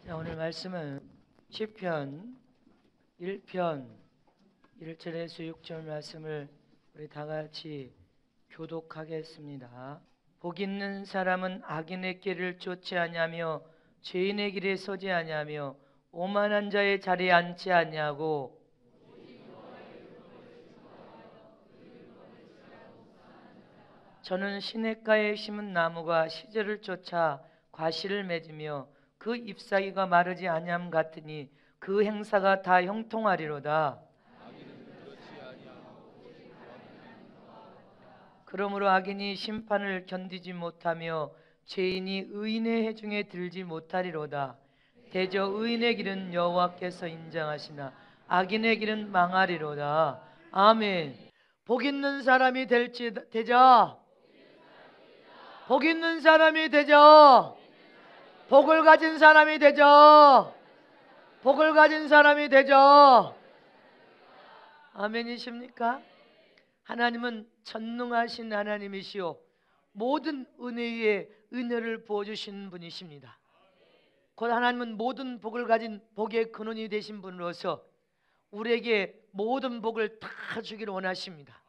자, 오늘 말씀은 시편 1편 1절에서 6절 말씀을 우리 다 같이 교독하겠습니다. 복 있는 사람은 악인의 길을 쫓지 아니하며 죄인의 길에 서지 아니하며 오만한 자의 자리에 앉지 아니하고 저는 시냇가에 심은 나무가 시절을 쫓아 과실을 맺으며 그 잎사귀가 마르지 아니함 같으니 그 행사가 다 형통하리로다. 그러므로 악인이 심판을 견디지 못하며 죄인이 의인의 해중에 들지 못하리로다. 대저 의인의 길은 여호와께서 인정하시나 악인의 길은 망하리로다. 아멘. 복 있는 사람이 되자. 복 있는 사람이 되자. 복을 가진 사람이 되자. 복을 가진 사람이 되자. 아멘이십니까? 하나님은 전능하신 하나님이시오 모든 은혜 위에 은혜를 부어주신 분이십니다. 곧 하나님은 모든 복을 가진 복의 근원이 되신 분으로서 우리에게 모든 복을 다 주기를 원하십니다.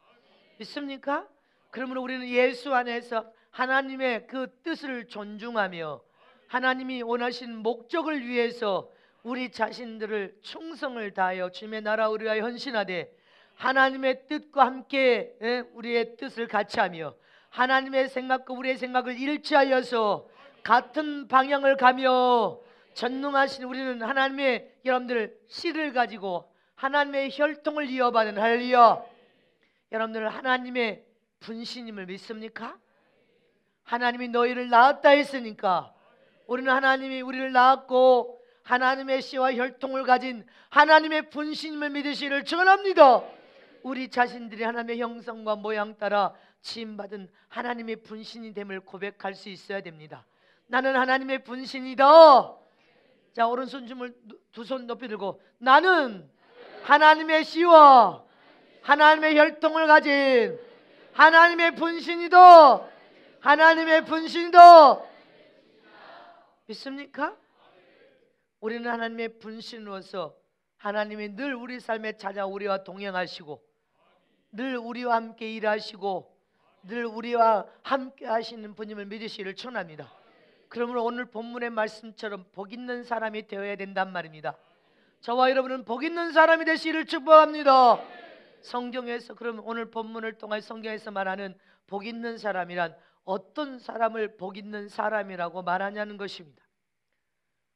믿습니까? 그러므로 우리는 예수 안에서 하나님의 그 뜻을 존중하며 하나님이 원하신 목적을 위해서 우리 자신들을 충성을 다하여 주님의 나라 의를 헌신하되 하나님의 뜻과 함께 우리의 뜻을 같이 하며 하나님의 생각과 우리의 생각을 일치하여서 같은 방향을 가며 전능하신 우리는 하나님의 여러분들 씨를 가지고 하나님의 혈통을 이어받은 할렐루야. 여러분들 하나님의 분신임을 믿습니까? 하나님이 너희를 낳았다 했으니까 우리는 하나님이 우리를 낳았고 하나님의 씨와 혈통을 가진 하나님의 분신임을 믿으시기를 축원합니다. 우리 자신들이 하나님의 형상과 모양 따라 지음받은 하나님의 분신이 됨을 고백할 수 있어야 됩니다. 나는 하나님의 분신이다. 자, 오른손 줌을 두 손 높이 들고 나는 하나님의 씨와 하나님의 혈통을 가진 하나님의 분신이다. 하나님의 분신이다. 믿습니까? 우리는 하나님의 분신으로서 하나님이 늘 우리 삶에 찾아 우리와 동행하시고 늘 우리와 함께 일하시고 늘 우리와 함께 하시는 분임을 믿으시기를 축원합니다. 그러므로 오늘 본문의 말씀처럼 복 있는 사람이 되어야 된단 말입니다. 저와 여러분은 복 있는 사람이 되시기를 축복합니다. 성경에서 그럼 오늘 본문을 통해 성경에서 말하는 복 있는 사람이란 어떤 사람을 복 있는 사람이라고 말하냐는 것입니다.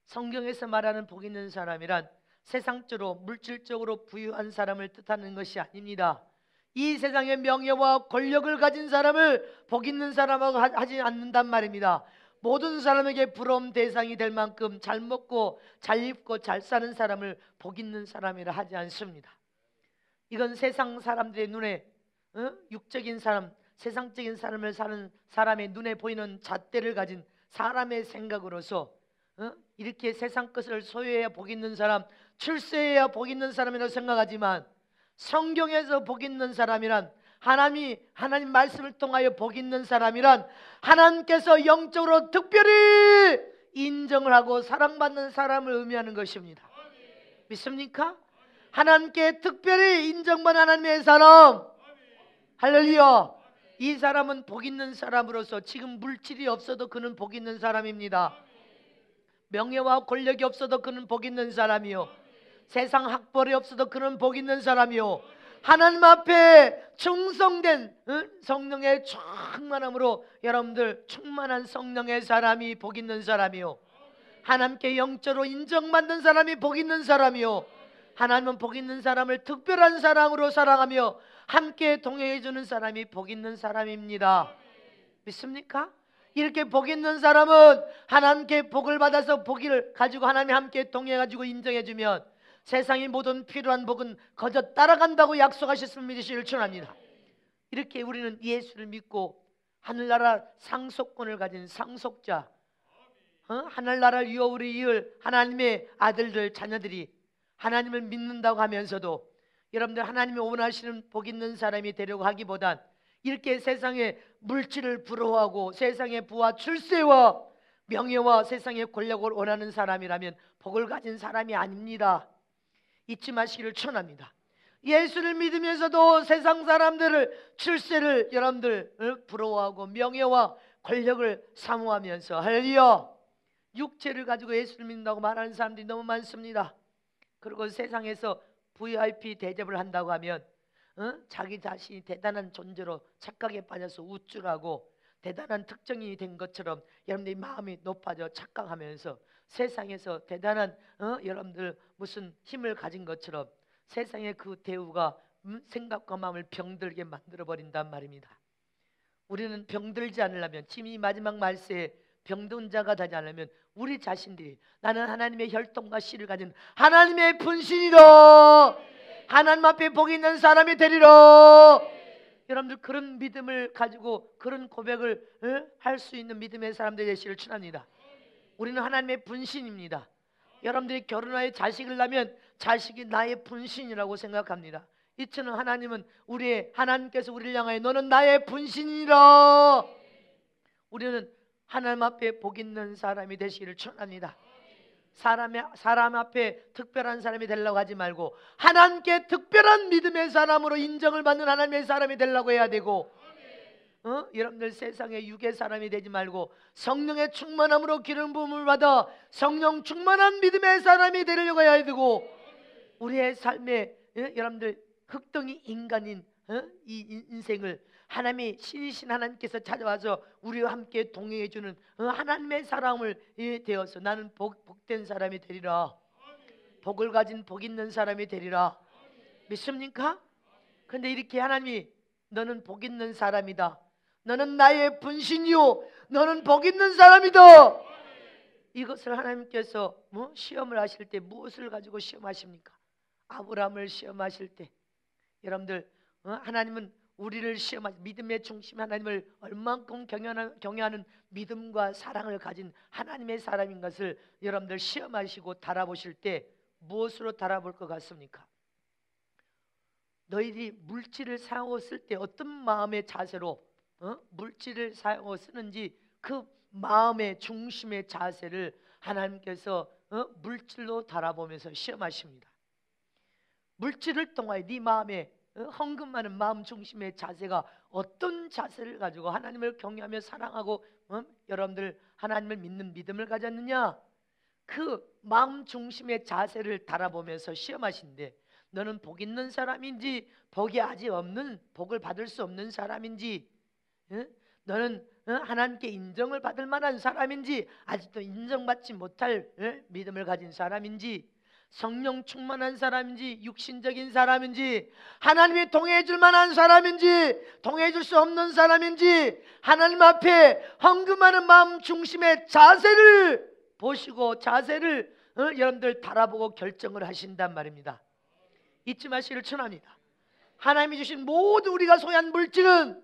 성경에서 말하는 복 있는 사람이란 세상적으로 물질적으로 부유한 사람을 뜻하는 것이 아닙니다. 이 세상의 명예와 권력을 가진 사람을 복 있는 사람하고 하지 않는단 말입니다. 모든 사람에게 부러움 대상이 될 만큼 잘 먹고 잘 입고 잘 사는 사람을 복 있는 사람이라 하지 않습니다. 이건 세상 사람들의 눈에 육적인 사람, 세상적인 삶을 사는 사람의 눈에 보이는 잣대를 가진 사람의 생각으로서 이렇게 세상 것을 소유해야 복 있는 사람, 출세해야 복 있는 사람이라고 생각하지만 성경에서 복 있는 사람이란 하나님 말씀을 통하여 복 있는 사람이란 하나님께서 영적으로 특별히 인정을 하고 사랑받는 사람을 의미하는 것입니다. 믿습니까? 하나님께 특별히 인정받는 하나님의 사람, 할렐루야. 이 사람은 복 있는 사람으로서 지금 물질이 없어도 그는 복 있는 사람입니다. 명예와 권력이 없어도 그는 복 있는 사람이요 세상 학벌이 없어도 그는 복 있는 사람이요 하나님 앞에 충성된 성령의 충만함으로 여러분들 충만한 성령의 사람이 복 있는 사람이요 하나님께 영적으로 인정받는 사람이 복 있는 사람이요 하나님은 복 있는 사람을 특별한 사랑으로 사랑하며 함께 동행해 주는 사람이 복 있는 사람입니다. 믿습니까? 이렇게 복 있는 사람은 하나님께 복을 받아서 복을 가지고 하나님이 함께 동행해가지고 인정해주면 세상의 모든 필요한 복은 거저 따라간다고 약속하셨으면 믿으시기를 축원합니다. 이렇게 우리는 예수를 믿고 하늘나라 상속권을 가진 상속자, 하늘나라를 우리 이을 하나님의 아들들 자녀들이 하나님을 믿는다고 하면서도 여러분들 하나님이 원하시는 복 있는 사람이 되려고 하기보단 이렇게 세상의 물질을 부러워하고 세상의 부와 출세와 명예와 세상의 권력을 원하는 사람이라면 복을 가진 사람이 아닙니다. 잊지 마시기를 축원합니다. 예수를 믿으면서도 세상 사람들을 출세를 여러분들 부러워하고 명예와 권력을 사모하면서 할렐루야, 육체를 가지고 예수를 믿는다고 말하는 사람들이 너무 많습니다. 그리고 세상에서 VIP 대접을 한다고 하면 자기 자신이 대단한 존재로 착각에 빠져서 우쭐하고 대단한 특정인이 된 것처럼 여러분들이 마음이 높아져 착각하면서 세상에서 대단한 여러분들 무슨 힘을 가진 것처럼 세상의 그 대우가 생각과 마음을 병들게 만들어 버린단 말입니다. 우리는 병들지 않으려면, 지금 이 마지막 말세에 병든 자가 되지 않으면 우리 자신들이 나는 하나님의 혈통과 씨를 가진 하나님의 분신이라, 하나님 앞에 복 있는 사람이 되리라. 여러분들 그런 믿음을 가지고 그런 고백을 할 수 있는 믿음의 사람들이 되시기를 축원합니다. 우리는 하나님의 분신입니다. 여러분들이 결혼하여 자식을 낳으면 자식이 나의 분신이라고 생각합니다. 이처럼 하나님은 하나님께서 우리를 향하여 너는 나의 분신이라. 우리는 하나님 앞에 복 있는 사람이 되시기를 축원합니다. 사람 앞에 특별한 사람이 되려고 하지 말고 하나님께 특별한 믿음의 사람으로 인정을 받는 하나님의 사람이 되려고 해야 되고, 여러분들 세상의 육의 사람이 되지 말고 성령의 충만함으로 기름 부음을 받아 성령 충만한 믿음의 사람이 되려고 해야 되고, 우리의 삶에 여러분들 흙덩이 인간인 이 인생을 하나님이 신이신 하나님께서 찾아와서 우리와 함께 동행해 주는 하나님의 사람을 되어서 나는 복된 사람이 되리라, 복을 가진 복 있는 사람이 되리라. 믿습니까? 그런데 이렇게 하나님이 너는 복 있는 사람이다, 너는 나의 분신이요, 너는 복 있는 사람이다, 이것을 하나님께서 시험을 하실 때 무엇을 가지고 시험하십니까? 아브라함을 시험하실 때 여러분들 하나님은 우리를 시험하신 믿음의 중심 하나님을 얼만큼 경외하는 믿음과 사랑을 가진 하나님의 사람인 것을 여러분들 시험하시고 달아보실 때 무엇으로 달아볼 것 같습니까? 너희들이 물질을 사용하고 쓸 때 어떤 마음의 자세로 물질을 사용하고 쓰는지 그 마음의 중심의 자세를 하나님께서 물질로 달아보면서 시험하십니다. 물질을 통하여 네 마음에 헌금하는 마음 중심의 자세가 어떤 자세를 가지고 하나님을 경외하며 사랑하고 여러분들 하나님을 믿는 믿음을 가졌느냐, 그 마음 중심의 자세를 달아보면서 시험하신데 너는 복 있는 사람인지 복이 아직 없는, 복을 받을 수 없는 사람인지, 너는 하나님께 인정을 받을 만한 사람인지 아직도 인정받지 못할 믿음을 가진 사람인지, 성령 충만한 사람인지 육신적인 사람인지, 하나님이 동의해 줄 만한 사람인지 동의해 줄 수 없는 사람인지, 하나님 앞에 헌금하는 마음 중심의 자세를 보시고 자세를 여러분들 달아보고 결정을 하신단 말입니다. 잊지 마시기를 축원합니다. 하나님이 주신 모든 우리가 소유한 물질은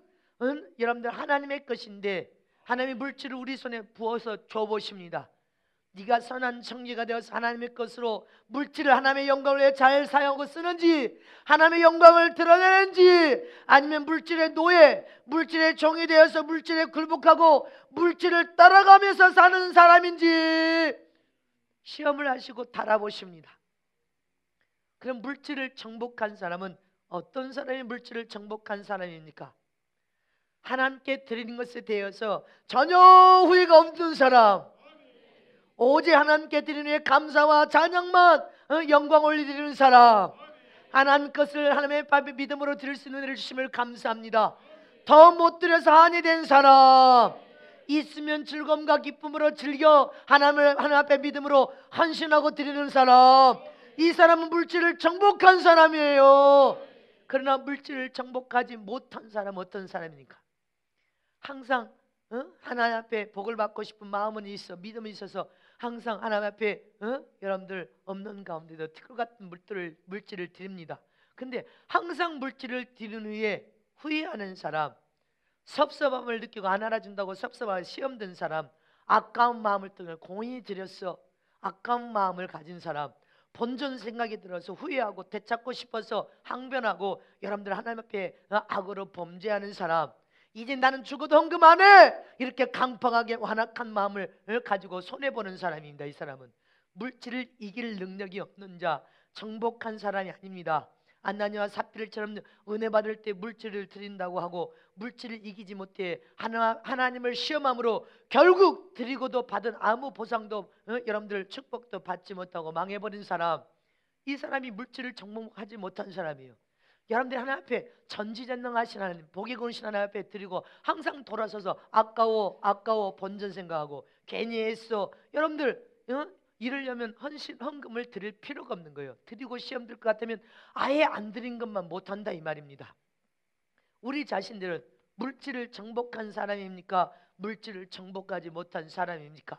여러분들 하나님의 것인데 하나님의 물질을 우리 손에 부어서 줘보십니다. 네가 선한 청지가 되어서 하나님의 것으로 물질을 하나님의 영광을 위해 잘 사용하고 쓰는지, 하나님의 영광을 드러내는지, 아니면 물질의 노예, 물질의 종이 되어서 물질에 굴복하고 물질을 따라가면서 사는 사람인지 시험을 하시고 달아보십니다. 그럼 물질을 정복한 사람은 어떤 사람이 물질을 정복한 사람입니까? 하나님께 드리는 것에 대해서 전혀 후회가 없는 사람, 오직 하나님께 드리는 감사와 찬양만 영광 올리는 사람, 하나님 것을 하나님의 밥에 믿음으로 드릴 수 있는 은혜를 주심을 감사합니다. 더 못 드려서 한이 된 사람, 있으면 즐거움과 기쁨으로 즐겨 하나님 앞에 믿음으로 헌신하고 드리는 사람, 이 사람은 물질을 정복한 사람이에요. 그러나 물질을 정복하지 못한 사람은 어떤 사람입니까? 항상 하나님 앞에 복을 받고 싶은 마음은 있어, 믿음이 있어서 항상 하나님 앞에 여러분들 없는 가운데도 티끌 같은 물질을 드립니다. 근데 항상 물질을 드린 후에 후회하는 사람, 섭섭함을 느끼고 안 알아준다고 섭섭하고 시험 든 사람, 아까운 마음을 뜨며 공인이 드렸어 아까운 마음을 가진 사람, 본전 생각이 들어서 후회하고 되찾고 싶어서 항변하고 여러분들 하나님 앞에 악으로 범죄하는 사람, 이제 나는 죽어도 헌금 안 해. 이렇게 강팍하게 완악한 마음을 가지고 손해보는 사람입니다. 이 사람은 물질을 이길 능력이 없는 자, 정복한 사람이 아닙니다. 안나니와 삽비라처럼 은혜 받을 때 물질을 드린다고 하고 물질을 이기지 못해 하나님을 시험함으로 결국 드리고도 받은 아무 보상도 여러분들 축복도 받지 못하고 망해버린 사람, 이 사람이 물질을 정복하지 못한 사람이에요. 여러분들 하나님 앞에 전지전능하신 하나님, 복이 고르신 하나님 앞에 드리고 항상 돌아서서 아까워 본전 생각하고 괜히 애써 여러분들 이러려면 헌금을 드릴 필요가 없는 거예요. 드리고 시험 들 것 같으면 아예 안 드린 것만 못한다 이 말입니다. 우리 자신들은 물질을 정복한 사람입니까? 물질을 정복하지 못한 사람입니까?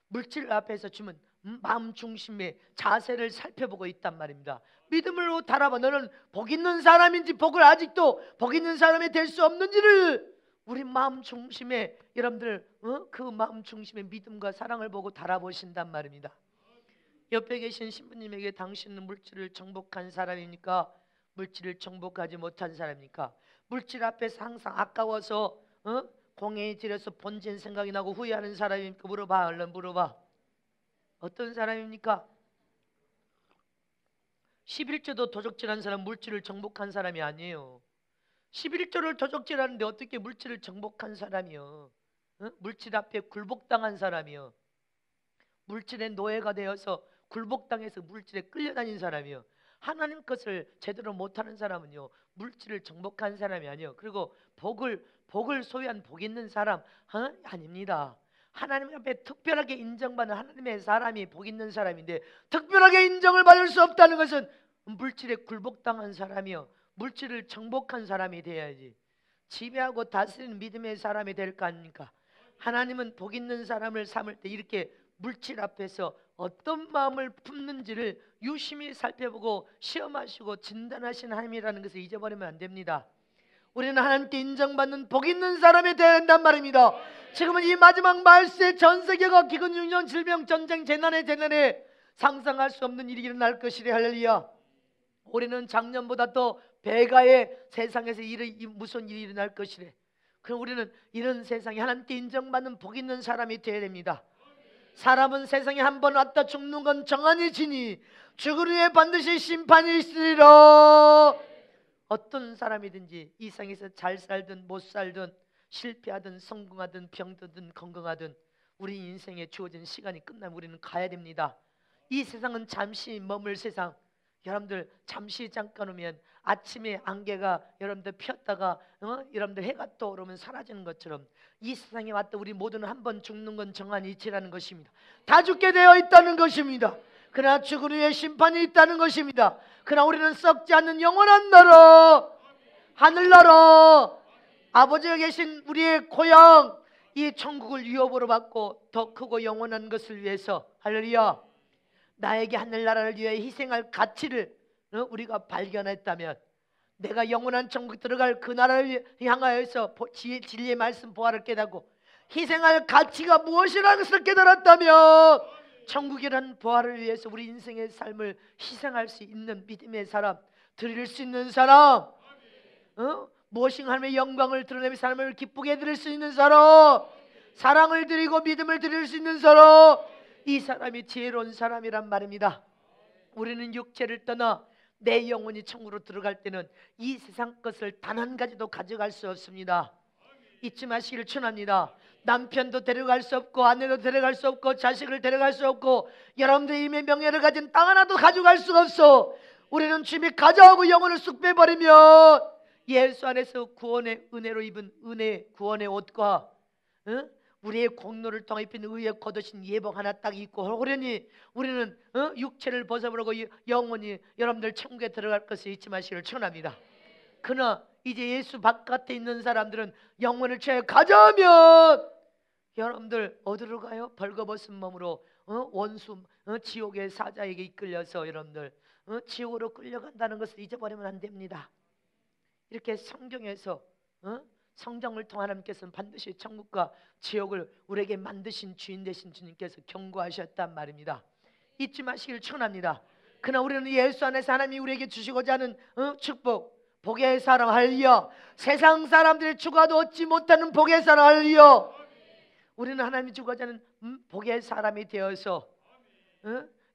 물질 앞에서 주면 마음 중심의 자세를 살펴보고 있단 말입니다. 믿음으로 달아봐. 너는 복 있는 사람인지 복을 아직도 복 있는 사람이 될 수 없는지를 우리 마음 중심에 여러분들 그 마음 중심의 믿음과 사랑을 보고 달아보신단 말입니다. 옆에 계신 신부님에게 당신은 물질을 정복한 사람입니까? 물질을 정복하지 못한 사람입니까? 물질 앞에서 항상 아까워서 공연이 지려서 본전 생각이 나고 후회하는 사람입니까? 물어봐. 얼른 물어봐. 어떤 사람입니까? 11조도 도적질한 사람 물질을 정복한 사람이 아니에요. 11조를 도적질하는데 어떻게 물질을 정복한 사람이요? 물질 앞에 굴복당한 사람이요. 물질의 노예가 되어서 굴복당해서 물질에 끌려다닌 사람이요. 하나님 것을 제대로 못하는 사람은요 물질을 정복한 사람이 아니에요. 그리고 복을 소유한 복 있는 사람 아닙니다. 하나님 앞에 특별하게 인정받는 하나님의 사람이 복 있는 사람인데 특별하게 인정을 받을 수 없다는 것은 물질에 굴복당한 사람이요 물질을 정복한 사람이 돼야지. 지배하고 다스리는 믿음의 사람이 될 거 아닙니까? 하나님은 복 있는 사람을 삼을 때 이렇게 물질 앞에서 어떤 마음을 품는지를 유심히 살펴보고 시험하시고 진단하신 하나님이라는 것을 잊어버리면 안 됩니다. 우리는 하나님께 인정받는 복 있는 사람이 되어야 한단 말입니다. 지금은 이 마지막 말세 전 세계가 기근, 흉년, 질병, 전쟁, 재난에 상상할 수 없는 일이 일어날 것이래. 할렐루야. 올해는 작년보다 더 배가의 세상에서 무슨 일이 일어날 것이래. 그럼 우리는 이런 세상에 하나님께 인정받는 복 있는 사람이 되어야 됩니다. 사람은 세상에 한 번 왔다 죽는 건 정한이 지니 죽을 후에 반드시 심판이 있으리라. 어떤 사람이든지 이 세상에서 잘 살든 못 살든 실패하든 성공하든 병든 건강하든 우리 인생에 주어진 시간이 끝나면 우리는 가야 됩니다. 이 세상은 잠시 머물 세상. 여러분들 잠시 잠깐 오면 아침에 안개가 여러분들 폈다가 여러분들 해가 떠오르면 사라지는 것처럼 이 세상에 왔다 우리 모두는 한 번 죽는 건 정한 이치라는 것입니다. 다 죽게 되어 있다는 것입니다. 그러나 죽은 후에 심판이 있다는 것입니다. 그러나 우리는 썩지 않는 영원한 나라, 하늘나라, 아버지가 계신 우리의 고향, 이 천국을 유업으로 받고 더 크고 영원한 것을 위해서 할렐루야, 나에게 하늘나라를 위해 희생할 가치를 우리가 발견했다면 내가 영원한 천국 들어갈 그 나라를 향하여서 진리의 말씀 보화를 깨닫고 희생할 가치가 무엇이라는 것을 깨달았다면 천국이라는 보화를 위해서 우리 인생의 삶을 희생할 수 있는 믿음의 사람, 드릴 수 있는 사람, 무엇인가 하나님의 영광을 드러내며 삶을 기쁘게 해드릴 수 있는 사람, 사랑을 드리고 믿음을 드릴 수 있는 사람, 이 사람이 지혜로운 사람이란 말입니다. 우리는 육체를 떠나 내 영혼이 천국으로 들어갈 때는 이 세상 것을 단 한 가지도 가져갈 수 없습니다. 잊지 마시기를 축원합니다. 남편도 데려갈 수 없고 아내도 데려갈 수 없고 자식을 데려갈 수 없고 여러분들의 힘의 명예를 가진 땅 하나도 가져갈 수가 없어. 우리는 주님이 가져가고 영혼을 쑥 빼버리면 예수 안에서 구원의 은혜로 입은 은혜 구원의 옷과 우리의 공로를 통해 입힌 의에 거두신 예복 하나 딱 입고 호련히 우리는 육체를 벗어버리고 영원히 여러분들 천국에 들어갈 것을 잊지 마시기를 축원합니다. 그러나 이제 예수 바깥에 있는 사람들은 영혼을 채 가져오면 여러분들 어디로 가요? 벌거벗은 몸으로 원수 지옥의 사자에게 이끌려서 여러분들 지옥으로 끌려간다는 것을 잊어버리면 안 됩니다. 이렇게 성경에서 성경을 통해 하나님께서는 반드시 천국과 지옥을 우리에게 만드신 주인 되신 주님께서 경고하셨단 말입니다. 잊지 마시기를 축원합니다. 그러나 우리는 예수 안에서 하나님이 우리에게 주시고자 하는 축복, 복의 사람 할렐루야. 세상 사람들이 죽어도 얻지 못하는 복의 사람 할렐루야. 우리는 하나님이 주고자 하는 복의 사람이 되어서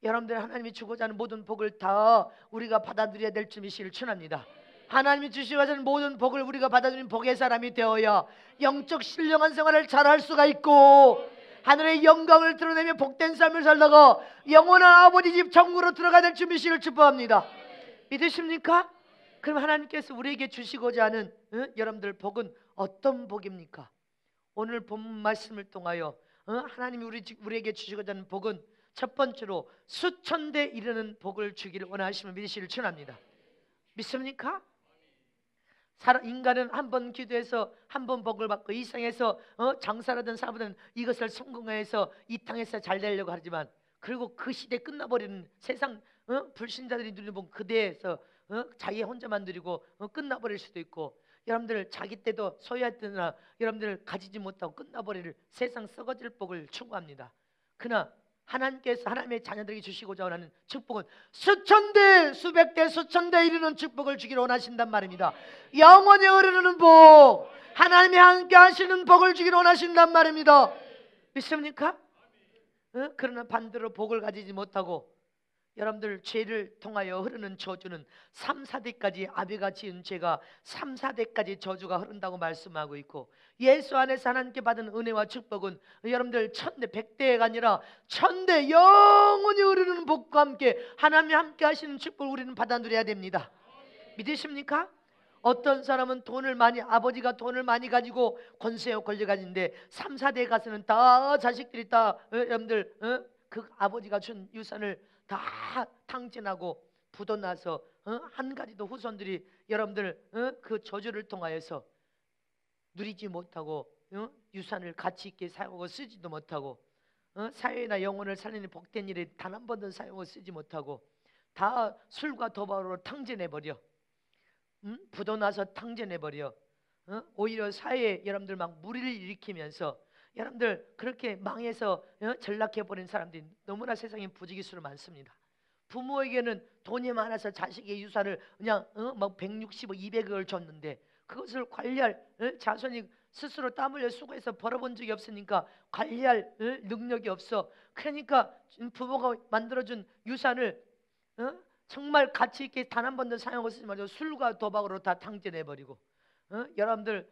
여러분들 하나님이 주고자 하는 모든 복을 다 우리가 받아들여야 될 줄 믿으시기를 축원합니다. 하나님이 주시고자 하는 모든 복을 우리가 받아들이는 복의 사람이 되어야 영적 신령한 생활을 잘할 수가 있고 하늘의 영광을 드러내며 복된 삶을 살다가 영원한 아버지 집 천국으로 들어가야 될 줄 믿으시기를 축복합니다. 믿으십니까? 그럼 하나님께서 우리에게 주시고자 하는 여러분들 복은 어떤 복입니까? 오늘 본문 말씀을 통하여 하나님이 우리에게 주시고자 하는 복은 첫 번째로 수천대 이르는 복을 주기를 원하시면 믿으시기를 축원합니다. 믿습니까? 인간은 한 번 기도해서 한 번 복을 받고 이 세상에서 장사라든 사업이든 이것을 성공해서 이 땅에서 잘 되려고 하지만 그리고 그 시대 끝나버리는 세상 불신자들이 누리는 복 그대에서 자기 혼자만 누리고 끝나버릴 수도 있고 여러분들 자기 때도 소유할 때나 여러분들 가지지 못하고 끝나버릴 세상 썩어질 복을 추구합니다. 그러나 하나님께서 하나님의 자녀들에게 주시고자 하는 축복은 수천대 수백대 수천대 이르는 축복을 주기를 원하신단 말입니다. 영원히 흐르는 복, 하나님이 함께 하시는 복을 주기를 원하신단 말입니다. 믿습니까? 그러나 반대로 복을 가지지 못하고 여러분들 죄를 통하여 흐르는 저주는 3, 4대까지 아비가 지은 죄가 3, 4대까지 저주가 흐른다고 말씀하고 있고 예수 안에서 하나님께 받은 은혜와 축복은 여러분들 1000대 100대가 아니라 1000대 영원히 흐르는 복과 함께 하나님이 함께 하시는 축복을 우리는 받아 누려야 됩니다. 믿으십니까? 어떤 사람은 아버지가 돈을 많이 가지고 권세와 권리 가진데 3, 4대에 가서는 다 자식들이 다 여러분들 그 아버지가 준 유산을 다 탕진하고 부도나서 한 가지도 후손들이 여러분들 그 저주를 통하여서 누리지 못하고 유산을 가치 있게 사용하고 쓰지도 못하고 사회나 영혼을 살리는 복된 일에 단 한 번도 사용하고 쓰지 못하고 다 술과 도박으로 탕진해버려 부도나서 탕진해버려 오히려 사회에 여러분들 막 무리를 일으키면서 여러분들 그렇게 망해서 전락해버린 사람들이 너무나 세상에 부지기수로 많습니다. 부모에게는 돈이 많아서 자식의 유산을 그냥 막 160억 200억을 줬는데 그것을 관리할 자손이 스스로 땀 흘려 수고해서 벌어본 적이 없으니까 관리할 능력이 없어. 그러니까 부모가 만들어준 유산을 정말 가치 있게 단 한 번도 사용하고 쓰지 말고 술과 도박으로 다 탕진해버리고 여러분들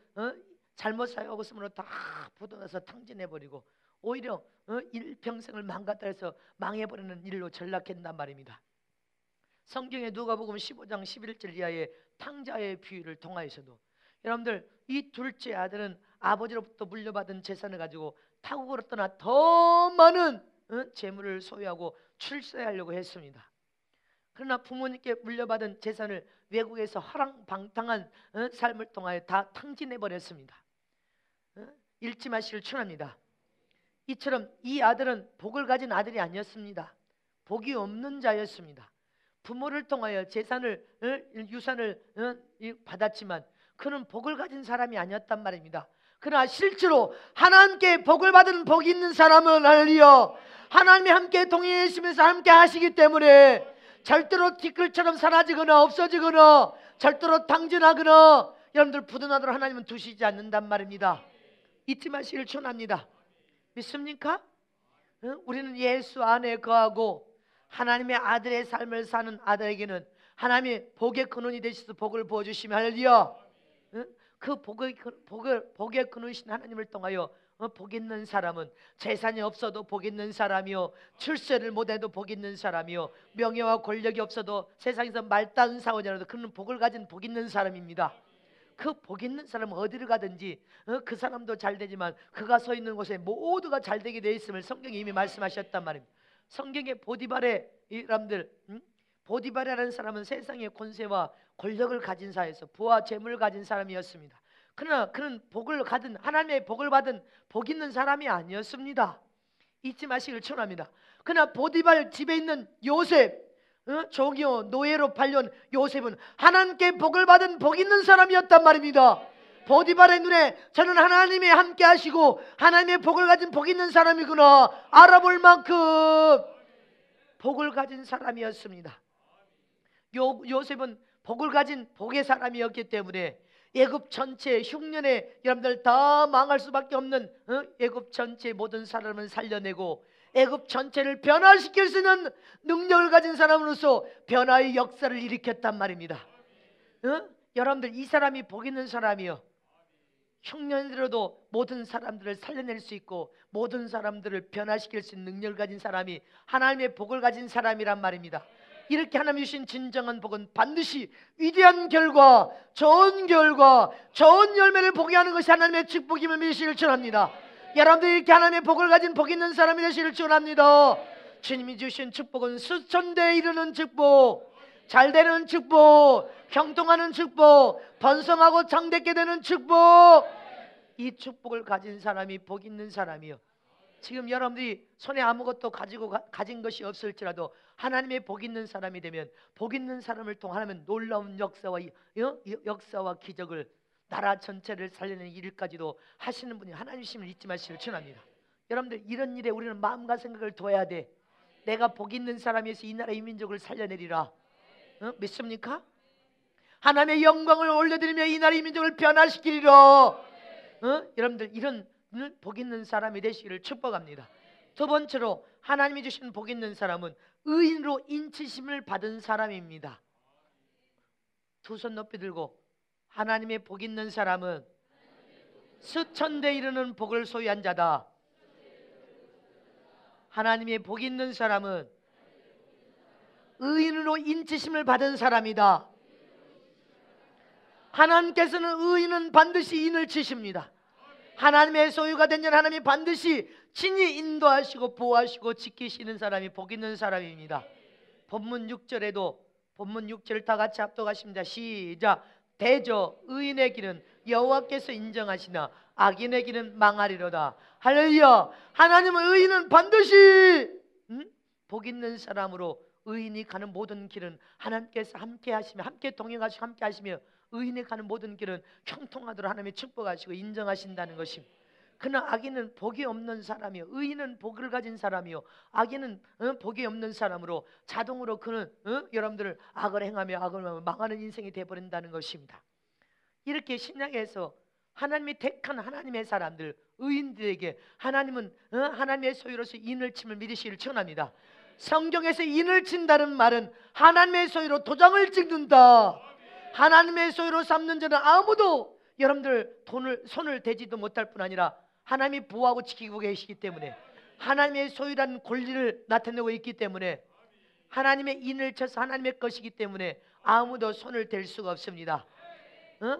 잘못 사용하고 쓰므로 다 부도나서 탕진해버리고 오히려 일평생을 망갔다 해서 망해버리는 일로 전락했단 말입니다. 성경에 누가복음 15장 11절 이하의 탕자의 비유를 통하여서도 여러분들 이 둘째 아들은 아버지로부터 물려받은 재산을 가지고 타국으로 떠나 더 많은 재물을 소유하고 출세하려고 했습니다. 그러나 부모님께 물려받은 재산을 외국에서 허랑방탕한 삶을 통하여 다 탕진해버렸습니다. 잃지 마시길 축원합니다. 이처럼 이 아들은 복을 가진 아들이 아니었습니다. 복이 없는 자였습니다. 부모를 통하여 재산을 유산을 받았지만 그는 복을 가진 사람이 아니었단 말입니다. 그러나 실제로 하나님께 복을 받은 복이 있는 사람은 할렐루야 하나님이 함께 동행하시면서 함께 하시기 때문에 절대로 티끌처럼 사라지거나 없어지거나 절대로 탕진하거나 여러분들 부도나도록 하나님은 두시지 않는단 말입니다. 잊지 마시길 축원합니다. 믿습니까? 우리는 예수 안에 거하고 하나님의 아들의 삶을 사는 아들에게는 하나님이 복의 근원이 되셔서 복을 부어주시면 할렐루야 그 복의 근원이신 하나님을 통하여 복 있는 사람은 재산이 없어도 복 있는 사람이요 출세를 못해도 복 있는 사람이요 명예와 권력이 없어도 세상에서 말다운 사원이라도 그는 복을 가진 복 있는 사람입니다. 그 복 있는 사람은 어디를 가든지 그 사람도 잘 되지만 그가 서 있는 곳에 모두가 잘 되게 되어 있음을 성경이 이미 말씀하셨단 말입니다. 성경의 보디발의 사람들 보디발이라는 사람은 세상의 권세와 권력을 가진 사회에서 부와 재물을 가진 사람이었습니다. 그러나 그는 복을 받은 하나님의 복을 받은 복 있는 사람이 아니었습니다. 잊지 마시길 축원합니다. 그러나 보디발 집에 있는 요셉 종이요 노예로 팔려온 요셉은 하나님께 복을 받은 복 있는 사람이었단 말입니다. 보디발의 눈에 저는 하나님이 함께 하시고 하나님의 복을 가진 복 있는 사람이구나 알아볼 만큼 복을 가진 사람이었습니다. 요셉은 복을 가진 복의 사람이었기 때문에 애굽 전체 흉년에 여러분들 다 망할 수밖에 없는 애굽 전체 모든 사람을 살려내고 애굽 전체를 변화시킬 수 있는 능력을 가진 사람으로서 변화의 역사를 일으켰단 말입니다. 여러분들 이 사람이 복 있는 사람이요, 흉년으로도 모든 사람들을 살려낼 수 있고 모든 사람들을 변화시킬 수 있는 능력을 가진 사람이 하나님의 복을 가진 사람이란 말입니다. 이렇게 하나님 주신 진정한 복은 반드시 위대한 결과, 좋은 결과, 좋은 열매를 보게 하는 것이 하나님의 축복임을 믿으시길 축원합니다. 여러분들이 이렇게 하나님의 복을 가진 복 있는 사람이 되시길 축원합니다. 주님이 주신 축복은 수천대에 이르는 축복, 잘되는 축복, 형통하는 축복, 번성하고 장대케 되는 축복. 이 축복을 가진 사람이 복 있는 사람이요, 지금 여러분들이 손에 아무것도 가진 것이 없을지라도 하나님의 복 있는 사람이 되면 복 있는 사람을 통하면 놀라운 역사와 기적을, 나라 전체를 살리는 일까지도 하시는 분이 하나님이심을 잊지 마시길 축원합니다. 여러분들 이런 일에 우리는 마음과 생각을 둬야 돼. 내가 복 있는 사람이어서 이 나라 이 민족을 살려내리라. 믿습니까? 하나님의 영광을 올려드리며 이 나라 이 민족을 변화시키리라. 여러분들 이런 복 있는 사람이 되시기를 축복합니다. 두 번째로 하나님이 주신 복 있는 사람은 의인으로 인치심을 받은 사람입니다. 두 손 높이 들고, 하나님의 복 있는 사람은 수천대에 이르는 복을 소유한 자다. 하나님의 복 있는 사람은 의인으로 인치심을 받은 사람이다. 하나님께서는 의인은 반드시 인을 치십니다. 하나님의 소유가 된 자는 하나님이 반드시 친히 인도하시고 보호하시고 지키시는 사람이 복 있는 사람입니다. 본문 6절에도 본문 6절 다 같이 합독하십니다. 시작. 대저 의인의 길은 여호와께서 인정하시나 악인의 길은 망하리로다. 할렐루야. 하나님은 의인은 반드시 복 있는 사람으로, 의인이 가는 모든 길은 하나님께서 함께 하시며 함께 동행하시고 함께 하시며 의인이 가는 모든 길은 형통하도록 하나님이 축복하시고 인정하신다는 것입니다. 그러나 악인은 복이 없는 사람이요, 의인은 복을 가진 사람이요, 악인은 복이 없는 사람으로 자동으로 그는 여러분들을 악을 행하며 망하는 인생이 되어버린다는 것입니다. 이렇게 신약에서 하나님이 택한 하나님의 사람들, 의인들에게 하나님은 하나님의 소유로서 인을 침을 믿으시기를 축원합니다. 성경에서 인을 친다는 말은 하나님의 소유로 도장을 찍는다. 하나님의 소유로 삼는 자는 아무도 여러분들 손을 대지도 못할 뿐 아니라 하나님이 보호하고 지키고 계시기 때문에, 하나님의 소유라는 권리를 나타내고 있기 때문에, 하나님의 인을 쳐서 하나님의 것이기 때문에 아무도 손을 댈 수가 없습니다.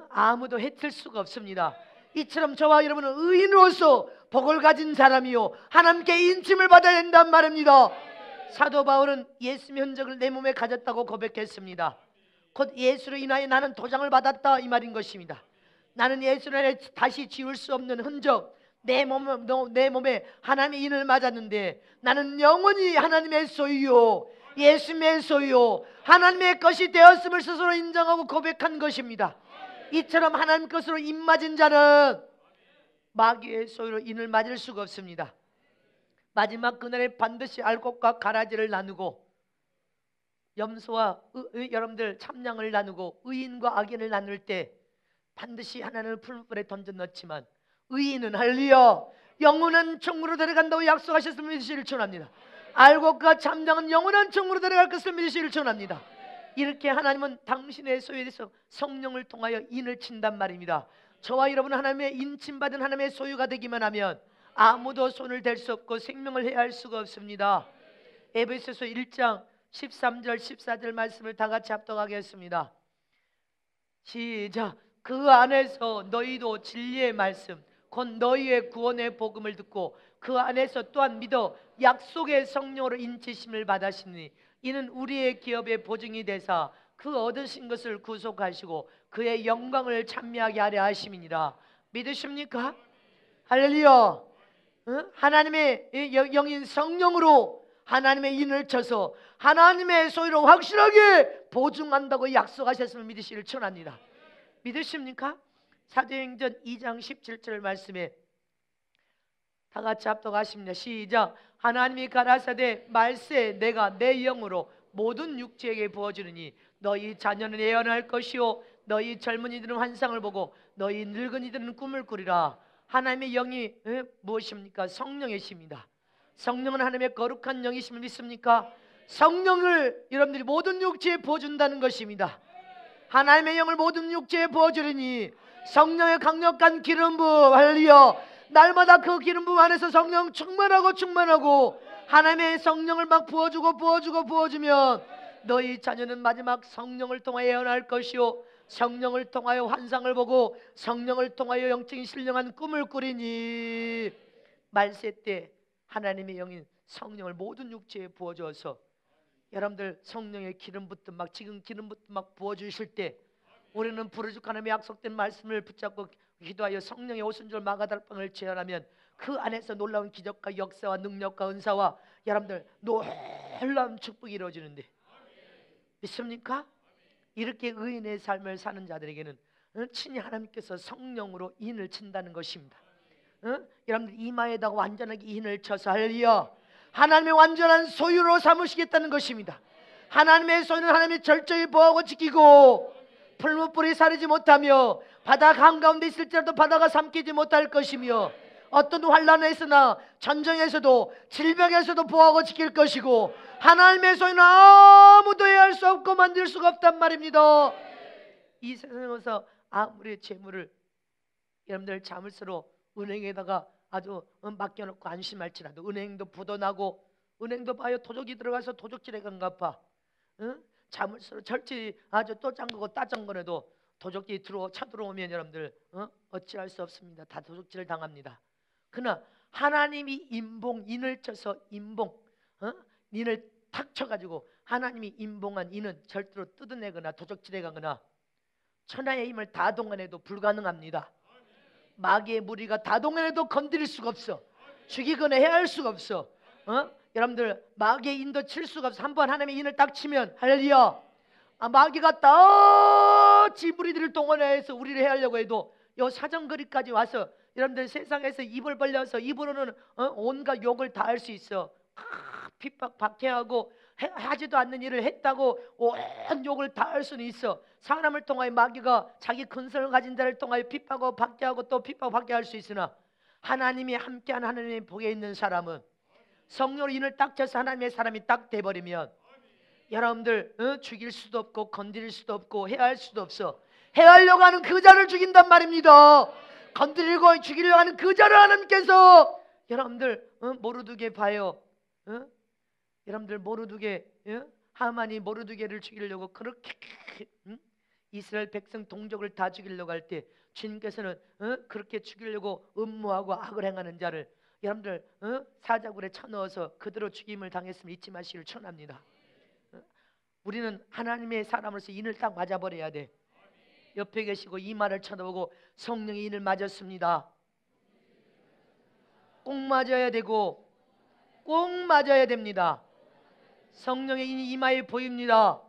아무도 해칠 수가 없습니다. 이처럼 저와 여러분은 의인으로서 복을 가진 사람이요, 하나님께 인침을 받아야 된단 말입니다. 사도 바울은 예수의 흔적을 내 몸에 가졌다고 고백했습니다. 곧 예수로 인하여 나는 도장을 받았다, 이 말인 것입니다. 나는 예수로 인하여 다시 지울 수 없는 흔적, 내 몸에 하나님의 인을 맞았는데 나는 영원히 하나님의 소유요, 예수의 소유요, 하나님의 것이 되었음을 스스로 인정하고 고백한 것입니다. 이처럼 하나님 것으로 인 맞은 자는 마귀의 소유로 인을 맞을 수가 없습니다. 마지막 그날에 반드시 알곡과 가라지를 나누고 염소와 여러분들 참량을 나누고 의인과 악인을 나눌 때 반드시 하나님을 풀물에 던져 넣지만 의인은 할렐루야 영원한 천국으로 데려간다고 약속하셨음을 믿으시길 축원합니다. 알곡과 참량은 영원한 천국으로 데려갈 것을 믿으시길 축원합니다. 이렇게 하나님은 당신의 소유에 대해서 성령을 통하여 인을 친단 말입니다. 저와 여러분은 하나님의 인침받은 하나님의 소유가 되기만 하면 아무도 손을 댈 수 없고 생명을 해할 수가 없습니다. 에베소서 1장 13절 14절 말씀을 다 같이 합독하겠습니다. 시작. 그 안에서 너희도 진리의 말씀 곧 너희의 구원의 복음을 듣고 그 안에서 또한 믿어 약속의 성령으로 인치심을 받았으니 이는 우리의 기업의 보증이 되사 그 얻으신 것을 구속하시고 그의 영광을 찬미하게 하려 하심이니라. 믿으십니까? 할렐루야. 하나님의 영인 성령으로 하나님의 인을 쳐서 하나님의 소유로 확실하게 보증한다고 약속하셨음을 믿으시길 축원합니다. 믿으십니까? 사도행전 2장 17절 말씀에 다 같이 합독하십니다. 시작. 하나님이 가라사대 말세 내가 내 영으로 모든 육체에게 부어주느니 너희 자녀는 예언할 것이요 너희 젊은이들은 환상을 보고 너희 늙은이들은 꿈을 꾸리라. 하나님의 영이 무엇입니까? 성령의 심이다. 성령은 하나님의 거룩한 영이심을 믿습니까? 성령을 여러분들이 모든 육체에 부어준다는 것입니다. 하나님의 영을 모든 육체에 부어주리니 성령의 강력한 기름 부음, 할렐루야. 날마다 그 기름 부음 안에서 성령 충만하고 하나님의 성령을 막 부어주면 너희 자녀는 마지막 성령을 통하여 예언할 것이요 성령을 통하여 환상을 보고 성령을 통하여 영적인 신령한 꿈을 꾸리니. 말세 때 하나님의 영인 성령을 모든 육체에 부어줘서 여러분들 성령의 기름 붓듯 막 지금 기름 붓듯 막 부어주실 때 우리는 부르짖고 하나님의 약속된 말씀을 붙잡고 기도하여 성령의 오순절 마가다락방을 제안하면 그 안에서 놀라운 기적과 역사와 능력과 은사와 여러분들 놀라운 축복이 이루어지는데 믿습니까? 이렇게 의인의 삶을 사는 자들에게는 친히 하나님께서 성령으로 인을 친다는 것입니다. 여러분들 이마에다가 완전하게 인을 쳐서 할렐루야. 하나님의 완전한 소유로 삼으시겠다는 것입니다. 하나님의 소유는 하나님이 철저히 보호하고 지키고 풀무불이 사르지 못하며 바다 한가운데 있을지라도 바다가 삼키지 못할 것이며 어떤 환난에서나 전쟁에서도 질병에서도 보호하고 지킬 것이고 하나님의 소유는 아무도 해할 수 없고 만들 수가 없단 말입니다. 이 세상에서 아무리 재물을 여러분들 자물쇠로 은행에다가 아주 맡겨놓고 안심할지라도 은행도 부도나고 은행도 봐요 도적이 들어가서 도적질에 간가봐. 자물쇠로 철저히 아주 또 잠그고 따정거려도 도적이 쳐들어오면 여러분들 어찌할 수 없습니다. 다 도적질을 당합니다. 그러나 하나님이 인을 쳐서 인을 탁 쳐가지고 하나님이 인봉한 인은 절대로 뜯어내거나 도적질해 가거나 천하의 힘을 다 동원해도 불가능합니다. 마귀의 무리가 다 동원해도 건드릴 수가 없어. 죽이거나 해할 수가 없어. 여러분들 마귀의 인도 칠 수가 없어. 한번 하나님의 인을 딱 치면 할렐루야. 마귀가 지 무리들을 동원해서 우리를 해하려고 해도 요 사정거리까지 와서 여러분들 세상에서 입을 벌려서 입으로는 온갖 욕을 다 할 수 있어. 핍박 박해하고 하지도 않는 일을 했다고 온 욕을 다 할 수는 있어. 사람을 통하여 마귀가 자기 근성을 가진 자를 통하여 핍박하고 박해하고 또 핍박 박해할 수 있으나 하나님이 함께한 하나님의 복에 있는 사람은 성령으로 인을 딱 쳐서 하나님의 사람이 딱 돼버리면 여러분들 죽일 수도 없고 건드릴 수도 없고 해할 수도 없어. 해하려고 하는 그 자를 죽인단 말입니다. 건드리고 죽이려고 하는 그 자를 하나님께서 여러분들 모르드게 봐요. 여러분들 모르드게 하만이 모르드게를 죽이려고 그렇게 이스라엘 백성 동족을 다 죽이려고 할 때 주님께서는 그렇게 죽이려고 음모하고 악을 행하는 자를 여러분들 사자굴에 쳐넣어서 그대로 죽임을 당했으면 잊지 마시기를 축원합니다. 우리는 하나님의 사람으로서 인을 딱 맞아버려야 돼. 옆에 계시고 이마를 쳐다보고 성령의 인을 맞았습니다. 꼭 맞아야 되고 꼭 맞아야 됩니다. 성령의 인이 이마에 보입니다.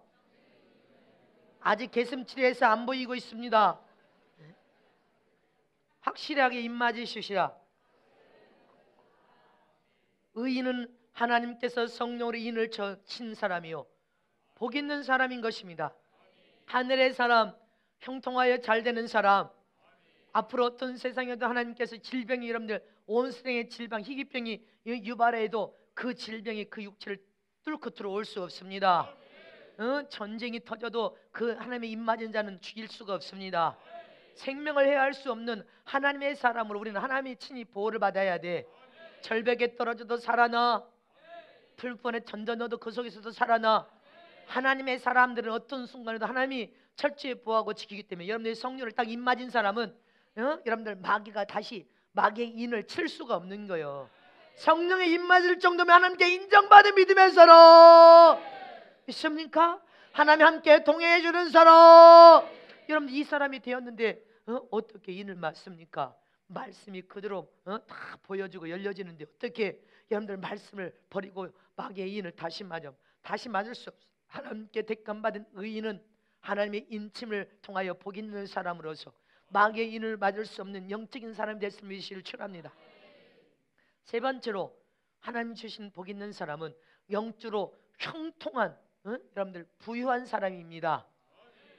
아직 개슴치레에서 안 보이고 있습니다. 확실하게 입 맞으시시라. 의인은 하나님께서 성령으로 인을 친 사람이요 복 있는 사람인 것입니다. 하늘의 사람, 형통하여 잘 되는 사람, 앞으로 어떤 세상에도 하나님께서 질병이 여러분들 온 세상의 질병, 희귀병이 유발해도 그 질병이 그 육체를 뚫고 들어올 수 없습니다. 전쟁이 터져도 그 하나님의 입 맞은 자는 죽일 수가 없습니다. 생명을 해할 수 없는 하나님의 사람으로 우리는 하나님의 친히 보호를 받아야 돼. 절벽에 떨어져도 살아나, 풀폰에 던져 넣어도 그 속에서도 살아나. 하나님의 사람들은 어떤 순간에도 하나님이 철저히 보호하고 지키기 때문에 여러분들의 성령을 딱 입 맞은 사람은 여러분들 마귀가 다시 마귀의 인을 칠 수가 없는 거예요. 성령의 입 맞을 정도면 하나님께 인정받은 믿음의 사람 있습니까? 하나님 함께 동행해 주는 사람. 여러분 이 사람이 되었는데 어떻게 인을 맞습니까? 말씀이 그대로 다 보여주고 열려지는데 어떻게 여러분들 말씀을 버리고 마귀의 인을 다시 맞을 수 없어. 하나님께 택감받은 의인은 하나님의 인침을 통하여 복 있는 사람으로서 마귀의 인을 맞을 수 없는 영적인 사람이 됐음을 믿으시기를 축원합니다. 세 번째로 하나님 주신 복 있는 사람은 영주로 형통한 여러분들 부유한 사람입니다.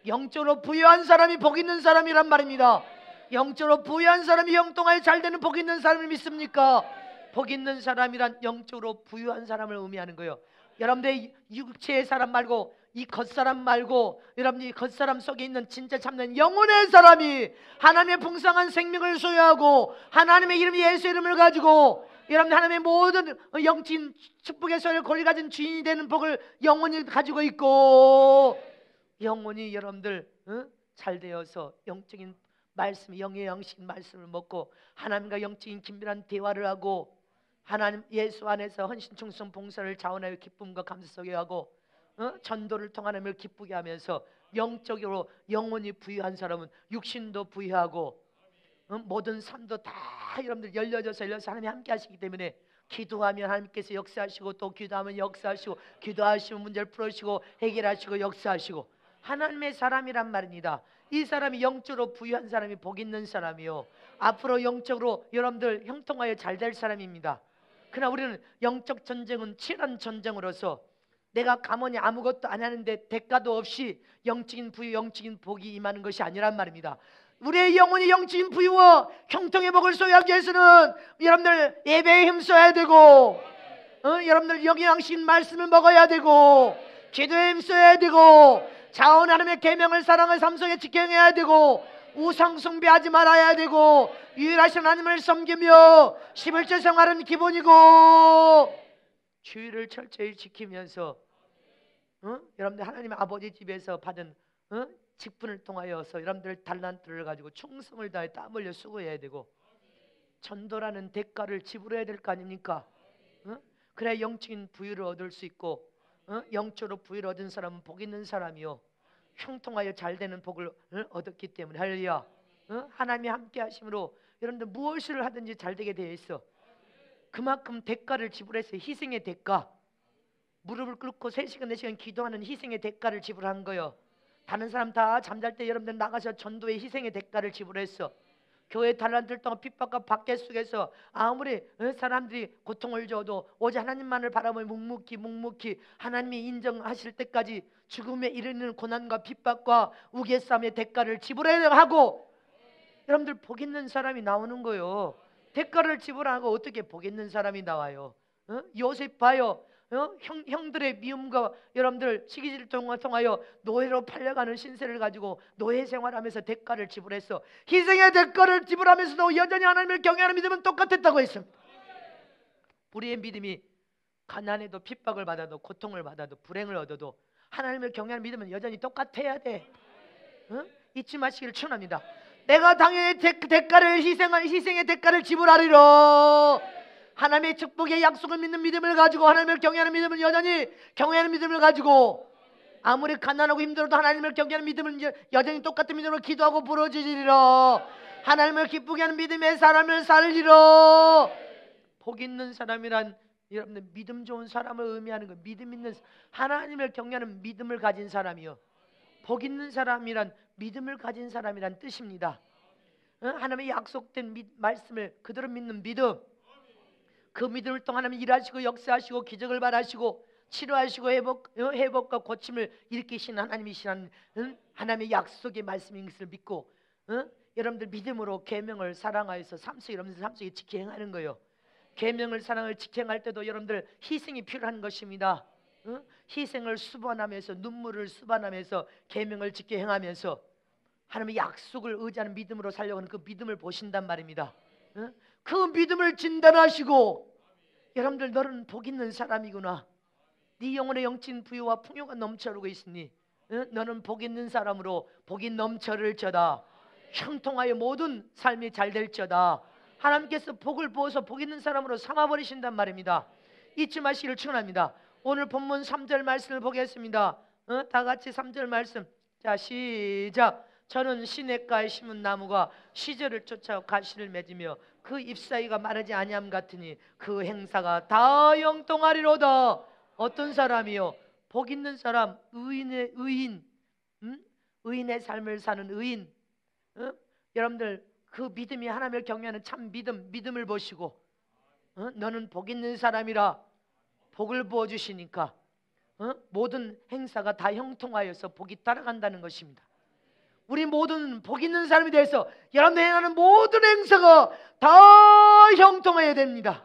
영적으로 부유한 사람이 복 있는 사람이란 말입니다. 영적으로 부유한 사람이 형통하여 잘 되는 복 있는 사람을 믿습니까? 복 있는 사람이란 영적으로 부유한 사람을 의미하는 거예요. 여러분들 육체의 사람 말고 이 겉사람 말고 여러분이 겉사람 속에 있는 진짜 참된 영혼의 사람이 하나님의 풍성한 생명을 소유하고 하나님의 이름 예수 이름을 가지고 여러분 하나님의 모든 영적인 축복의 소유를 권리 가진 주인이 되는 복을 영혼이 가지고 있고 영혼이 여러분들 잘 되어서 영적인 말씀, 영의 영식 말씀을 먹고 하나님과 영적인 긴밀한 대화를 하고 하나님 예수 안에서 헌신, 충성, 봉사를 자원하여 기쁨과 감사 속에 하고 전도를 통해 하나님을 기쁘게 하면서 영적으로 영혼이 부유한 사람은 육신도 부유하고 모든 삶도 다 여러분들 열려져서 하나님이 함께 하시기 때문에 기도하면 하나님께서 역사하시고 또 기도하면 역사하시고 기도하시면 문제를 풀으시고 해결하시고 역사하시고 하나님의 사람이란 말입니다. 이 사람이 영적으로 부유한 사람이 복 있는 사람이요 앞으로 영적으로 여러분들 형통하여 잘 될 사람입니다. 그러나 우리는 영적 전쟁은 치열한 전쟁으로서 내가 가만히 아무것도 안 하는데 대가도 없이 영적인 부유, 영적인 복이 임하는 것이 아니란 말입니다. 우리의 영혼이 영적인 부유와 형통의 복을 소유하기 위해서는 여러분들 예배에 힘써야 되고 여러분들 영양신 말씀을 먹어야 되고 기도에 힘써야 되고 자원 하나님의 계명을 사랑을 삶 속에 지켜야 되고 우상 숭배하지 말아야 되고 유일하신 하나님을 섬기며 11조 생활은 기본이고 주의를 철저히 지키면서 여러분들 하나님 아버지 집에서 받은 직분을 통하여서 여러분들 달란트를 가지고 충성을 다해 땀 흘려 수고해야 되고 전도라는 대가를 지불해야 될 거 아닙니까? 그래야 영적인 부유를 얻을 수 있고 영적으로 부유를 얻은 사람은 복 있는 사람이요 형통하여 잘 되는 복을 얻었기 때문에 할렐루야. 하나님이 함께 하심으로 여러분들 무엇을 하든지 잘 되게 되어 있어. 그만큼 대가를 지불해서 희생의 대가, 무릎을 꿇고 3시간 4시간 기도하는 희생의 대가를 지불한 거예요. 다른 사람 다 잠잘 때 여러분들 나가서 전도의 희생의 대가를 지불했어. 교회 달란트를 통한 핍박과 박해 속에서 아무리 사람들이 고통을 줘도 오직 하나님만을 바라보며 묵묵히 하나님이 인정하실 때까지 죽음에 이르는 고난과 핍박과 우겨싸움의 대가를 지불해야 하고 여러분들 복 있는 사람이 나오는 거예요. 대가를 지불하고 어떻게 복 있는 사람이 나와요? 요셉 봐요. 형들의 미움과 여러분들 시기질을 통하여 노예로 팔려가는 신세를 가지고 노예 생활하면서 대가를 지불했어. 희생의 대가를 지불하면서도 여전히 하나님을 경외하는 믿음은 똑같았다고 했습니다. 우리의 믿음이 가난해도 핍박을 받아도 고통을 받아도 불행을 얻어도 하나님을 경외하는 믿음은 여전히 똑같아야 돼. 잊지 마시기를 축원합니다. 내가 당연히 대가를 희생의 대가를 지불하리라. 하나님의 축복의 약속을 믿는 믿음을 가지고 하나님을 경외하는 믿음은 여전히 경외하는 믿음을 가지고 아무리 가난하고 힘들어도 하나님을 경외하는 믿음은 여전히 똑같은 믿음으로 기도하고 부르짖으리라. 하나님을 기쁘게 하는 믿음의 사람을 살리라. 복 있는 사람이란 여러분들 믿음 좋은 사람을 의미하는 거. 믿음 있는 하나님을 경외하는 믿음을 가진 사람이요. 복 있는 사람이란 믿음을 가진 사람이란 뜻입니다. 하나님의 약속된 말씀을 그대로 믿는 믿음. 그 믿음을 통해 하나님 일하시고 역사하시고 기적을 발하시고 치료하시고 회복과 고침을 일으키시는 하나님이시라는 하나님의 약속의 말씀인 것을 믿고 여러분들 믿음으로 계명을 사랑하여서 여러분들 삶 속에 지켜 행하는 거예요. 계명을 사랑을 지켜 행할 때도 여러분들 희생이 필요한 것입니다. 희생을 수반하면서 눈물을 수반하면서 계명을 지켜 행하면서 하나님의 약속을 의지하는 믿음으로 살려고 하는 그 믿음을 보신단 말입니다. 그 믿음을 진단하시고 여러분들 너는 복 있는 사람이구나. 네 영혼의 영적인 부유와 풍요가 넘쳐흐르고 있으니 너는 복 있는 사람으로 복이 넘쳐를저다. 형통하여 모든 삶이 잘 될저다. 하나님께서 복을 부어서 복 있는 사람으로 삼아버리신단 말입니다. 잊지 마시기를 축원합니다. 오늘 본문 3절 말씀을 보겠습니다. 다 같이 3절 말씀. 자, 시작. 저는 시냇가에 심은 나무가 시절을 쫓아 가시를 맺으며 그 잎사귀가 마르지 아니함 같으니 그 행사가 다 영통하리로다. 어떤 사람이요? 복 있는 사람, 의인의 삶을 사는 의인. 여러분들 그 믿음이 하나님을 경외하는 참 믿음을 보시고 너는 복 있는 사람이라 복을 부어주시니까 모든 행사가 다 형통하여서 복이 따라간다는 것입니다. 우리 모든 복 있는 사람이 돼서 여러분들 행하는 모든 행사가 다 형통해야 됩니다.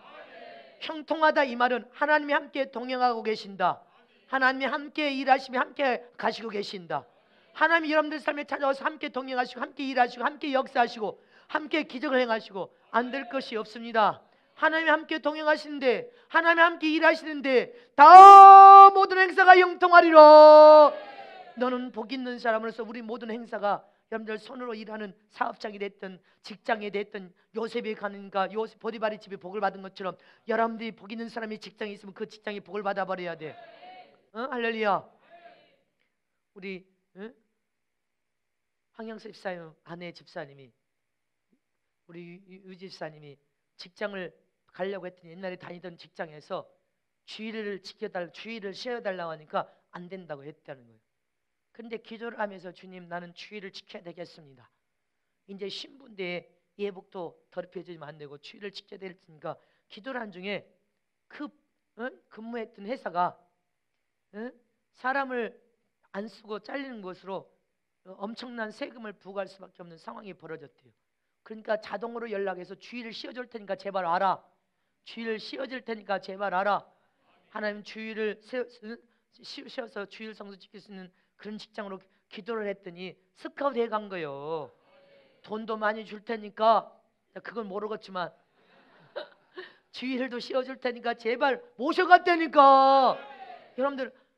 형통하다 이 말은 하나님이 함께 동행하고 계신다. 하나님이 함께 일하시며 함께 가시고 계신다. 하나님이 여러분들 삶에 찾아와서 함께 동행하시고 함께 일하시고 함께 역사하시고 함께 기적을 행하시고 안 될 것이 없습니다. 하나님이 함께 동행하시는데 하나님이 함께 일하시는데 다 모든 행사가 형통하리라. 너는 복 있는 사람으로서 우리 모든 행사가 여러분들 손으로 일하는 사업장이 됐든 직장이 됐든 요셉이 가는가 요셉 보디발의 집에 복을 받은 것처럼 여러분들이 복 있는 사람이 직장에 있으면 그 직장이 복을 받아버려야 돼. 할렐루야. 우리 황영수 집사님 아내 집사님이 우리 유 집사님이 직장을 가려고 했더니 옛날에 다니던 직장에서 주의를 쉬어달라고 하니까 안 된다고 했다는 거예요. 그런데 기도를 하면서 주님 나는 주의를 지켜야 되겠습니다. 이제 신분대에 예복도 더럽혀지면 안 되고 주의를 지켜야 될 테니까 기도를 한 중에 근무했던 회사가 사람을 안 쓰고 잘리는 것으로 엄청난 세금을 부과할 수밖에 없는 상황이 벌어졌대요. 그러니까 자동으로 연락해서 주의를 씌워줄 테니까 제발 와라. 주의를 씌워줄 테니까 제발 와라. 하나님 주의를 씌워서 주의를 성수시킬 수 있는 그런 직장으로 기도를 했더니 스카우트 해간 거예요. 돈도 많이 줄 테니까 그건 모르겠지만 주의를도 씌워줄 테니까 제발 모셔갔다니까.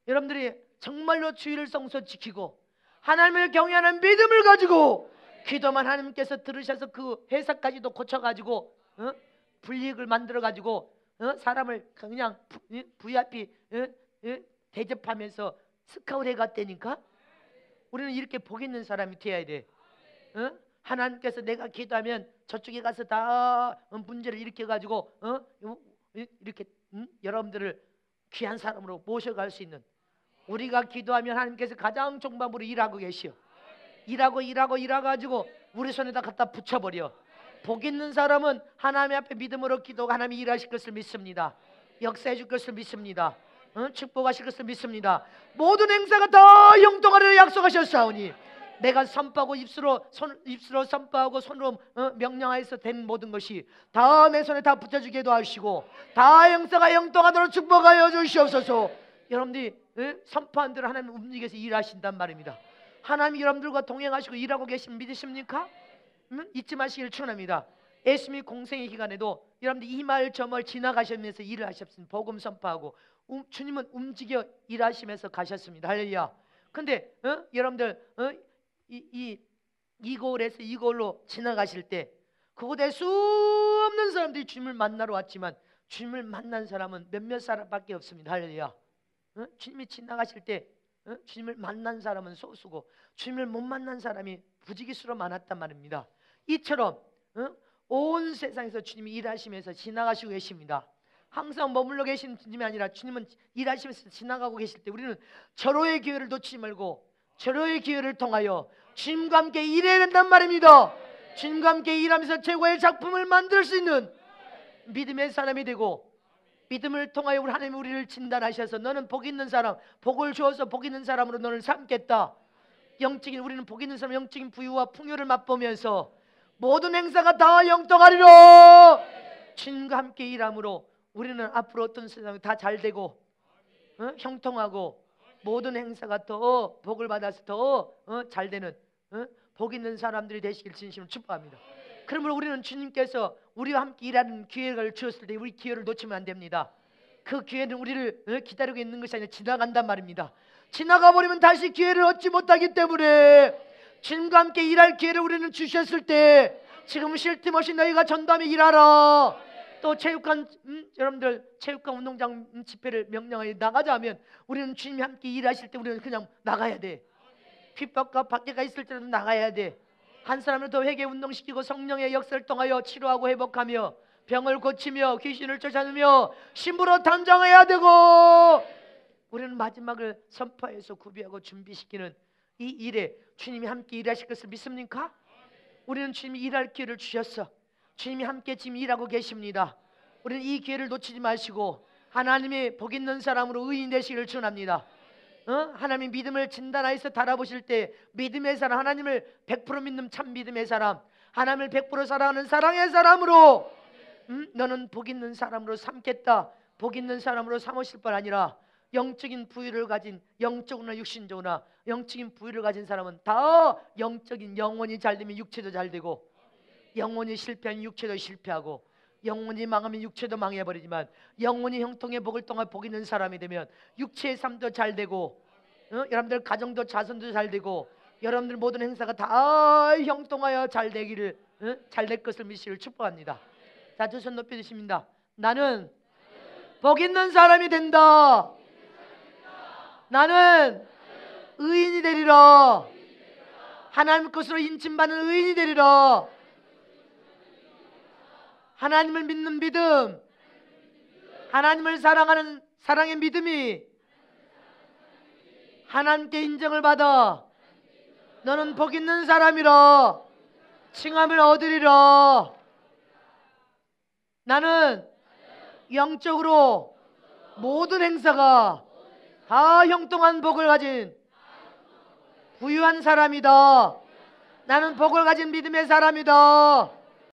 여러분들이 정말로 주의를 성소지키고 하나님을 경외하는 믿음을 가지고 기도만 하나님께서 들으셔서 그 회사까지도 고쳐가지고 불이익을 만들어가지고 사람을 그냥 VIP 대접하면서 스카우트 해갔다니까. 우리는 이렇게 복 있는 사람이 되어야 돼. 하나님께서 내가 기도하면 저쪽에 가서 다 문제를 일으켜가지고 이렇게 여러분들을 귀한 사람으로 모셔갈 수 있는, 우리가 기도하면 하나님께서 가장 정방으로 일하고 계시오. 일하가지고 우리 손에다 갖다 붙여버려. 복 있는 사람은 하나님 앞에 믿음으로 기도하고 하나님이 일하실 것을 믿습니다. 역사해 줄 것을 믿습니다. 축복하실 것을 믿습니다. 모든 행사가 다 형통하리라 약속하셨사오니 내가 선포하고 입술로 선포하고 손으로 명령하여서 된 모든 것이 다 내 손에 다 붙여주게 도와주시고 다 행사가 형통하도록 축복하여 주시옵소서. 여러분들이 선포한 대로 하나님 움직여서 일하신단 말입니다. 하나님이 여러분들과 동행하시고 일하고 계신 믿으십니까? 잊지 마시길 축원합니다. 예수님이 공생의 기간에도 여러분들 이 말 저 말 지나가시면서 일을 하셨습니다. 복음 선포하고 주님은 움직여 일하시면서 가셨습니다. 할렐루야. 근데 여러분들 이골에서 이골로 지나가실 때 그곳에 수없는 사람들이 주님을 만나러 왔지만 주님을 만난 사람은 몇몇 사람밖에 없습니다. 할렐루야. 주님이 지나가실 때 주님을 만난 사람은 소수고 주님을 못 만난 사람이 부지기수로 많았단 말입니다. 이처럼 온 세상에서 주님이 일하시면서 지나가시고 계십니다. 항상 머물러 계신 주님이 아니라 주님은 일하시면서 지나가고 계실 때 우리는 절호의 기회를 놓치지 말고 절호의 기회를 통하여 주님과 함께 일해야 된단 말입니다. 주님과 함께 일하면서 최고의 작품을 만들 수 있는 믿음의 사람이 되고, 믿음을 통하여 우리 하나님이 우리를 진단하셔서 너는 복 있는 사람, 복을 주어서 복 있는 사람으로 너를 삼겠다. 영적인, 우리는 복 있는 사람, 영적인 부유와 풍요를 맛보면서 모든 행사가 다 형통하리라. 주님과 함께 일함으로 우리는 앞으로 어떤 세상이 다 잘되고 형통하고 모든 행사가 더 복을 받아서 더 잘되는 복 있는 사람들이 되시길 진심으로 축복합니다. 그러므로 우리는 주님께서 우리와 함께 일하는 기회를 주었을 때 우리 기회를 놓치면 안 됩니다. 그 기회는 우리를 기다리고 있는 것이 아니라 지나간단 말입니다. 지나가 버리면 다시 기회를 얻지 못하기 때문에 주님과 함께 일할 기회를 우리는 주셨을 때 지금 쉴 틈 없이 너희가 전담에 일하라. 또 체육관 여러분들 체육관 운동장 집회를 명령하여 나가자 하면 우리는 주님이 함께 일하실 때 우리는 그냥 나가야 돼. 핍박과 박해가 있을 때도 나가야 돼. 한 사람을 더 회개 운동시키고 성령의 역사를 통하여 치료하고 회복하며 병을 고치며 귀신을 쫓아내며 신부로 단장해야 되고, 우리는 마지막을 선포해서 구비하고 준비시키는 이 일에 주님이 함께 일하실 것을 믿습니까? 우리는 주님이 일할 기회를 주셨어. 주님이 함께 지금 일하고 계십니다. 우리는 이 기회를 놓치지 마시고 하나님이 복 있는 사람으로 의인 되시기를 축원합니다. 하나님 믿음을 진단하여서 달아보실 때 믿음의 사람, 하나님을 100% 믿는 참 믿음의 사람, 하나님을 100% 사랑하는 사랑의 사람으로 너는 복 있는 사람으로 삼겠다. 복 있는 사람으로 삼으실 뿐 아니라 영적인 부유를 가진, 영적으로나 육신적으로나 영적인 부유를 가진 사람은 다 영적인, 영혼이 잘 되면 육체도 잘 되고, 영혼이 실패하면 육체도 실패하고, 영혼이 망하면 육체도 망해버리지만 영혼이 형통의 복을 통해 복 있는 사람이 되면 육체의 삶도 잘 되고, 여러분들 가정도 자손도 잘 되고, 여러분들 모든 행사가 다 형통하여 잘 되기를, 잘 될 것을 믿으시기를 축복합니다. 자, 두 손 높이 드십니다. 나는 복 있는 사람이 된다. 나는 의인이 되리라. 하나님 것으로 인침받는 의인이 되리라. 하나님을 믿는 믿음, 하나님을 사랑하는 사랑의 믿음이 하나님께 인정을 받아 너는 복 있는 사람이라 칭함을 얻으리라. 나는 영적으로 모든 행사가 다 형통한 복을 가진 부유한 사람이다. 나는 복을 가진 믿음의 사람이다.